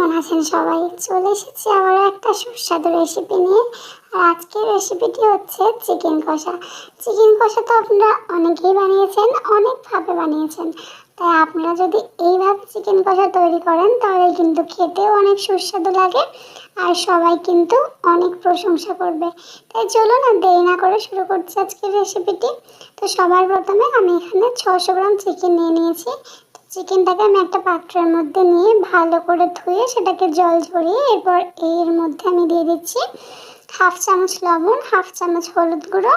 কেমন আছেন সবাই? চলে এসেছি আবারও একটা সুস্বাদু রেসিপি নিয়ে। আর আজকের রেসিপিটি হচ্ছে চিকেন কষা। চিকেন কষা তো আপনারা অনেকেই বানিয়েছেন, অনেকভাবে বানিয়েছেন। তাই আপনারা যদি এইভাবে চিকেন কষা তৈরি করেন তাহলে কিন্তু খেতেও অনেক সুস্বাদু লাগে আর সবাই কিন্তু অনেক প্রশংসা করবে। তাই চলুন আর দেরি না করে শুরু করছি আজকের রেসিপিটি। তো সবার প্রথমে আমি এখানে 600 গ্রাম চিকেন নিয়ে নিয়েছি। চিকেনটাকে আমি একটা পাত্রের মধ্যে নিয়ে ভালো করে ধুয়ে সেটাকে জল ঝরিয়ে এরপর এর মধ্যে আমি দিয়ে দিচ্ছি হাফ চামচ লবণ, হাফ চামচ হলুদ গুঁড়ো,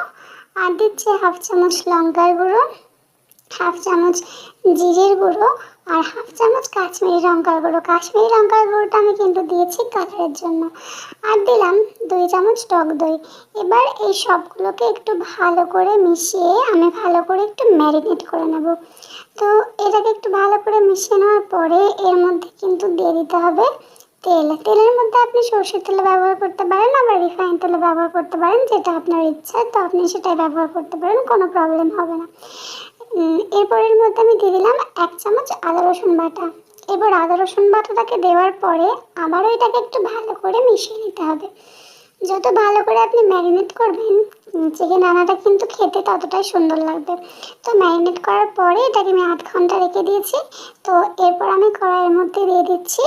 আর দিচ্ছি হাফ চামচ লঙ্কার গুঁড়ো, হাফ চামচ জিরের গুঁড়ো, আর হাফ চামচ কাশ্মীরি লঙ্কার গুঁড়ো। কাশ্মীরি লঙ্কার গুঁড়োটা আমি কিন্তু দিয়েছি কালারের জন্য। আর দিলাম 2 চামচ টক দই। এবার এই সবগুলোকে একটু ভালো করে মিশিয়ে আমি ভালো করে একটু ম্যারিনেট করে নেব। তো এটাকে একটু ভালো করে মিশিয়ে নেওয়ার পরে এর মধ্যে কিন্তু দিয়ে দিতে হবে তেল। তেলের মধ্যে আপনি সরষের তেল ব্যবহার করতে পারেন, আবার রিফাইন তেল ব্যবহার করতে পারেন, যেটা আপনার ইচ্ছা। তো আপনি সেটাই ব্যবহার করতে পারেন, কোনো প্রবলেম হবে না। এরপর এর মধ্যে আমি দিয়ে দিলাম 1 চামচ আদা রসুন বাটা। এবার আদা রসুন বাটাটাকে দেওয়ার পরে আবারও এটাকে একটু ভালো করে মিশিয়ে নিতে হবে। যত ভালো করে আপনি ম্যারিনেট করবেন চিকেন রান্নাটা কিন্তু খেতে ততটাই সুন্দর লাগবে। তো ম্যারিনেট করার পরে এটাকে আমি 8 ঘন্টা রেখে দিয়েছি। তো এরপর আমি কড়াইয়ের মধ্যে দিয়ে দিচ্ছি,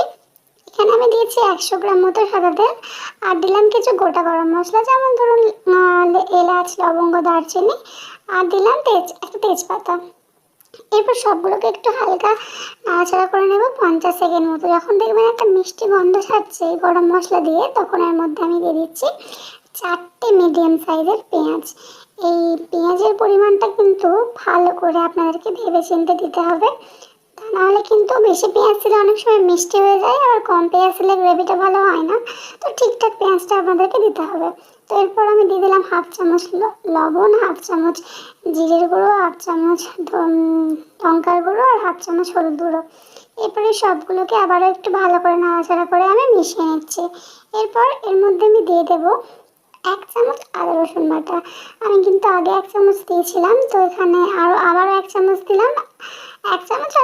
এখানে আমি দিয়েছি 100 গ্রাম মতো সাদা তেল। আর দিলাম কিছু গোটা গরম মশলা, যেমন ধরুন এলাচ, লবঙ্গ, দারচিনি, আর দিলাম একটা তেজপাতা। এরপর সবগুলোকে একটু হালকা নাড়াচাড়া করে নেব 50 সেকেন্ড মতো। যখন দেখবেন একটা মিষ্টি গন্ধ ছাড়ছে গরম মশলা দিয়ে, তখন এর মধ্যে আমি দিয়ে দিচ্ছি 4টে মিডিয়াম সাইজের পেঁয়াজ। এই পেঁয়াজের পরিমাণটা কিন্তু ভালো করে আপনাদেরকে ভেবে চিন্তে দিতে হবে, তা নাহলে কিন্তু বেশি পেঁয়াজ দিলে অনেক সময় মিষ্টি হয়ে যায়, আর কম পেঁয়াজ দিলে গ্রেভিটা ভালো হয় না। তো ঠিকঠাক পেঁয়াজটা আপনাদেরকে দিতে হবে। তো এরপর আমি দিয়ে দিলাম হাফ চামচ লবণ, হাফ চামচ জিরের গুঁড়ো, হাফ চামচ লঙ্কার গুঁড়ো, আর হাফ চামচ হলুদ গুঁড়ো। এরপরে সবগুলোকে আবারও একটু ভালো করে নাড়াচাড়া করে আমি মিশিয়ে নিচ্ছি। এরপর এর মধ্যে আমি দিয়ে দেবো 1 চামচ আদা রসুন বাটা। আমি কিন্তু আগে 1 চামচ দিয়েছিলাম, তো এখানে আবারও 1 চামচ দিলাম। 1 চামচ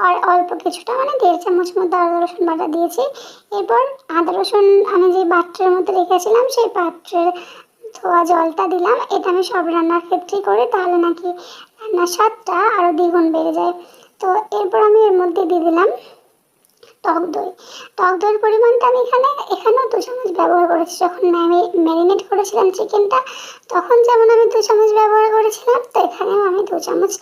আর অল্প কিছুটা মানে 1.5 চামচ মতো আদা রসুন বাটা দিয়েছি। এরপর আদা রসুন আমি যে পাত্রের মধ্যে রেখেছিলাম সেই পাত্রের ধোয়া জলটা দিলাম। এটা আমি সব রান্নার ক্ষেত্রেই করি, তাহলে নাকি রান্নার স্বাদটা আরও দ্বিগুণ বেড়ে যায়। তো এরপর আমি এর মধ্যে দিয়ে দিলাম টক দই। টক দইয়ের পরিমাণটা আমি এখানেও 2 চামচ ব্যবহার করেছি। যখন আমি ম্যারিনেট করেছিলাম চিকেনটা, তখন যেমন আমি 2 চামচ ব্যবহার করেছিলাম, তো এখানেও আমি 2 চামচ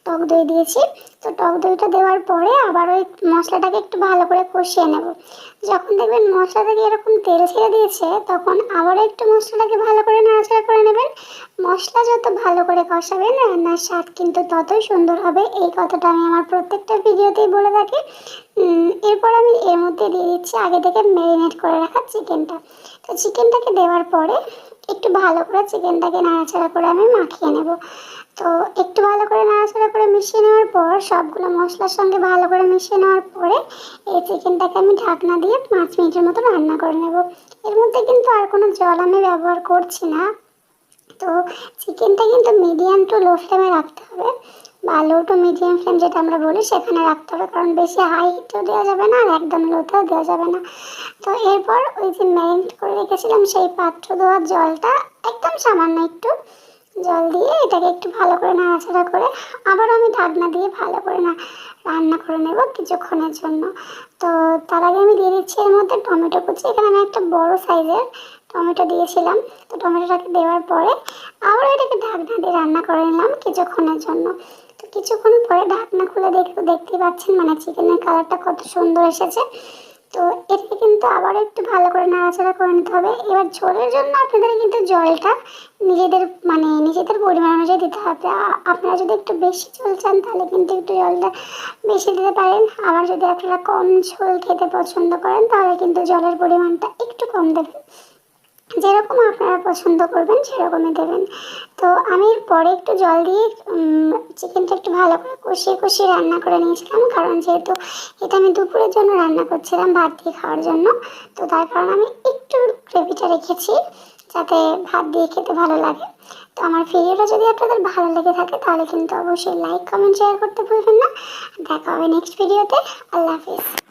টক দই দিয়েছি। তো টক দইটা দেওয়ার পরে আবার ওই মশলাটাকে একটু ভালো করে কষিয়ে নেব। যখন দেখবেন মশলা থেকে এরকম তেল ছেড়ে দিয়েছে, তখন আবারও একটু মশলাটাকে ভালো করে নাড়াচাড়া করে নেবেন। মশলা যত ভালো করে কষাবেন রান্নার স্বাদ কিন্তু ততই সুন্দর হবে। এই কথাটা আমি আমার প্রত্যেকটা ভিডিওতেই বলে থাকি। এরপর আমি এর মধ্যে দিয়ে দিচ্ছি আগে থেকে ম্যারিনেট করে রাখা চিকেনটা। তো চিকেনটাকে দেওয়ার পরে একটু ভালো করে চিকেনটাকে নাড়াচাড়া করে আমি মাখিয়ে নেব। তো একটু ভালো করে নাড়াচাড়া করে মিশিয়ে নেওয়ার পর সবগুলো মশলার সঙ্গে ভালো করে মিশিয়ে নেওয়ার পরে এই চিকেনটাকে আমি ঢাকনা দিয়ে 5 মিনিটের মতো রান্না করে নেব। এর মধ্যে কিন্তু আর কোনো জল আমি ব্যবহার করছি না। তো চিকেনটা কিন্তু মিডিয়াম টু লো ফ্লেমে রাখতে হবে, বা লো টু মিডিয়াম ফ্লেম যেটা আমরা বলি সেখানে রাখতে হবে, কারণ বেশি হাই হিটেও দেওয়া যাবে না আর একদম লোতেও দেওয়া যাবে না। তো এরপর ওই যে ম্যারিনেট করে রেখেছিলাম সেই পাত্র ধোয়ার জলটা একদম সামান্য একটু জল দিয়ে এটাকে একটু ভালো করে নাড়াচাড়া করে আবার আমি ঢাকনা দিয়ে ভালো করে রান্না করে নেব কিছুক্ষণের জন্য। তো তার আগে আমি দিয়ে দিচ্ছি এর মধ্যে টমেটো কুচি। এখানে আমি একটা বড় সাইজের টমেটো দিয়েছিলাম। তো টমেটোটাকে দেওয়ার পরে আবার এটাকে ঢাকনা দিয়ে রান্না করে নিলাম কিছুক্ষণের জন্য। তো কিছুক্ষণ পরে ঢাকনা খুলে দেখতে পাচ্ছেন মানে চিকেনের কালারটা কত সুন্দর এসেছে। তো এটাকে কিন্তু আবার একটু ভালো করে নাড়াচাড়া করে নিতে হবে। এবার ঝোলের জন্য আপনাদের কিন্তু জলটা নিজেদের পরিমাণ অনুযায়ী দিতে হবে। আপনারা যদি একটু বেশি ঝোল চান তাহলে কিন্তু একটু জলটা বেশি দিতে পারেন। আবার যদি আপনারা কম ঝোল খেতে পছন্দ করেন তাহলে কিন্তু জলের পরিমাণটা একটু কম দেবেন। যেরকম আপনারা পছন্দ করবেন সেরকমই দেবেন। তো আমি পরে একটু জল দিয়ে চিকেনটা একটু ভালো করে কষিয়ে রান্না করে নিয়েছিলাম, কারণ যেহেতু এটা আমি দুপুরের জন্য রান্না করছিলাম ভাত দিয়ে খাওয়ার জন্য। তো তার কারণে আমি একটু গ্রেভিটা রেখেছি যাতে ভাত দিয়ে খেতে ভালো লাগে। তো আমার ভিডিওটা যদি আপনাদের ভালো লেগে থাকে তাহলে কিন্তু অবশ্যই লাইক, কমেন্ট, শেয়ার করতে ভুলবেন না। দেখা হবে নেক্সট ভিডিওতে। আল্লাহ হাফিজ।